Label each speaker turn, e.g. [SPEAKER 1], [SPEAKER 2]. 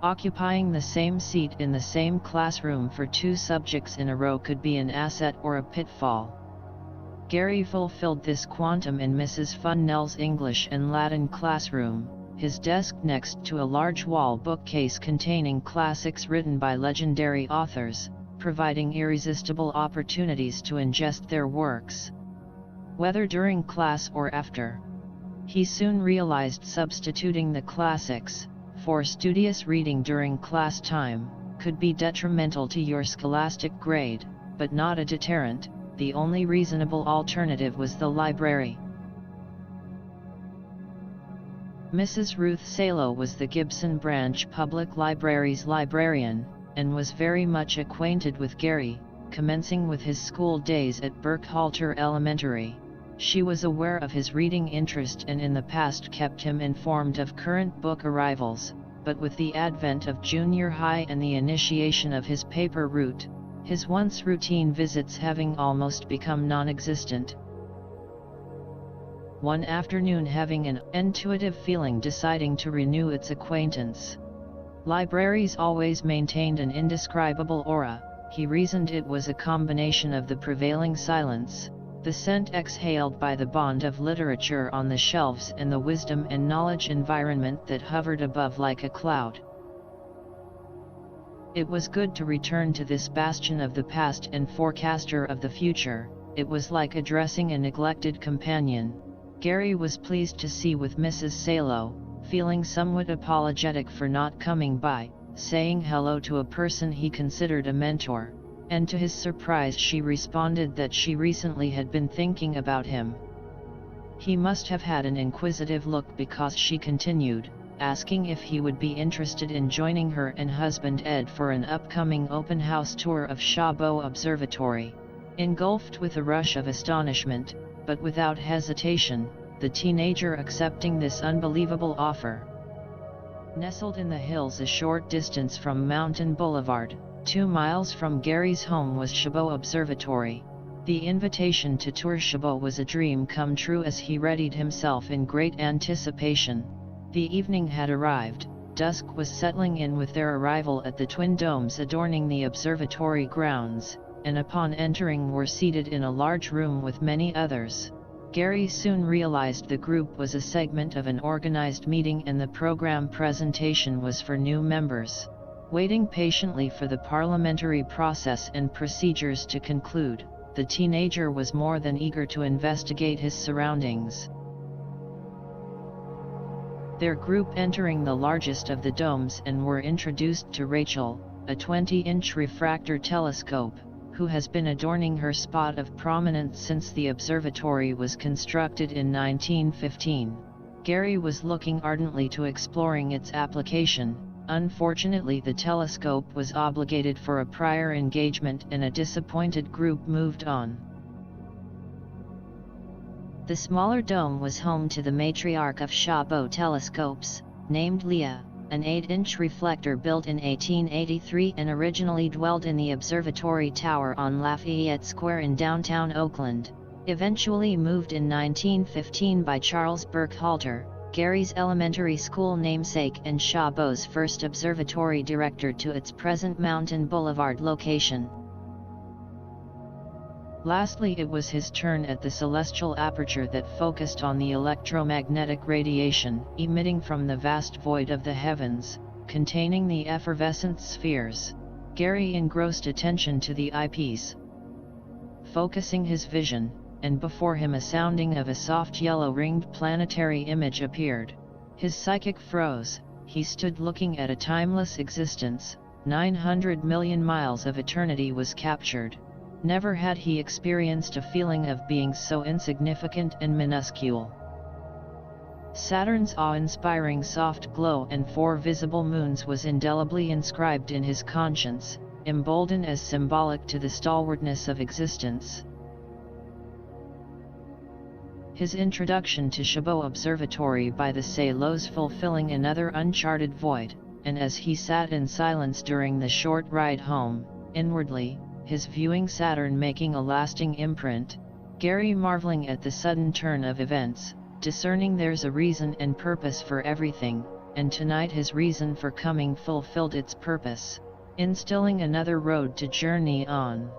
[SPEAKER 1] Occupying the same seat in the same classroom for 2 subjects in a row could be an asset or a pitfall. Gary fulfilled this quantum in Mrs. Funnell's English and Latin classroom, his desk next to a large wall bookcase containing classics written by legendary authors, providing irresistible opportunities to ingest their works. Whether during class or after. He soon realized substituting the classics for studious reading during class time could be detrimental to your scholastic grade, but not a deterrent. The only reasonable alternative was the library. Mrs. Ruth Salo was the Gibson Branch Public Library's librarian, and was very much acquainted with Gary, commencing with his school days at Burkhalter Elementary. She was aware of his reading interest and in the past kept him informed of current book arrivals, but with the advent of junior high and the initiation of his paper route, his once routine visits having almost become non-existent. One afternoon, having an intuitive feeling deciding to renew its acquaintance. Libraries always maintained an indescribable aura, he reasoned it was a combination of the prevailing silence, the scent exhaled by the bond of literature on the shelves, and the wisdom and knowledge environment that hovered above like a cloud. It was good to return to this bastion of the past and forecaster of the future. It was like addressing a neglected companion. Gary was pleased to see with Mrs. Salo, feeling somewhat apologetic for not coming by, saying hello to a person he considered a mentor, and to his surprise she responded that she recently had been thinking about him. He must have had an inquisitive look because she continued, asking if he would be interested in joining her and husband Ed for an upcoming open house tour of Chabot Observatory. Engulfed with a rush of astonishment, but without hesitation, the teenager accepting this unbelievable offer. Nestled in the hills a short distance from Mountain Boulevard, 2 miles from Gary's home, was Chabot Observatory. The invitation to tour Chabot was a dream come true as he readied himself in great anticipation. The evening had arrived, dusk was settling in with their arrival at the twin domes adorning the observatory grounds, and upon entering were seated in a large room with many others. Gary soon realized the group was a segment of an organized meeting and the program presentation was for new members. Waiting patiently for the parliamentary process and procedures to conclude, the teenager was more than eager to investigate his surroundings. Their group entering the largest of the domes and were introduced to Rachel, a 20-inch refractor telescope, who has been adorning her spot of prominence since the observatory was constructed in 1915. Gary was looking ardently to exploring its application. Unfortunately, the telescope was obligated for a prior engagement and a disappointed group moved on. The smaller dome was home to the matriarch of Chabot telescopes, named Leah, an 8-inch reflector built in 1883 and originally dwelled in the observatory tower on Lafayette Square in downtown Oakland, eventually moved in 1915 by Charles Burkhalter, Gary's elementary school namesake and Chabot's first observatory director, to its present Mountain Boulevard location. Lastly, it was his turn at the celestial aperture that focused on the electromagnetic radiation emitting from the vast void of the heavens, containing the effervescent spheres. Gary engrossed attention to the eyepiece, focusing his vision, and before him a sounding of a soft yellow-ringed planetary image appeared. His psychic froze. He stood looking at a timeless existence. 900 million miles of eternity was captured. Never had he experienced a feeling of being so insignificant and minuscule. Saturn's awe-inspiring soft glow and 4 visible moons was indelibly inscribed in his conscience, emboldened as symbolic to the stalwartness of existence. His introduction to Chabot Observatory by the Salos fulfilling another uncharted void, and as he sat in silence during the short ride home, inwardly, his viewing Saturn making a lasting imprint, Gary marveling at the sudden turn of events, discerning there's a reason and purpose for everything, and tonight his reason for coming fulfilled its purpose, instilling another road to journey on.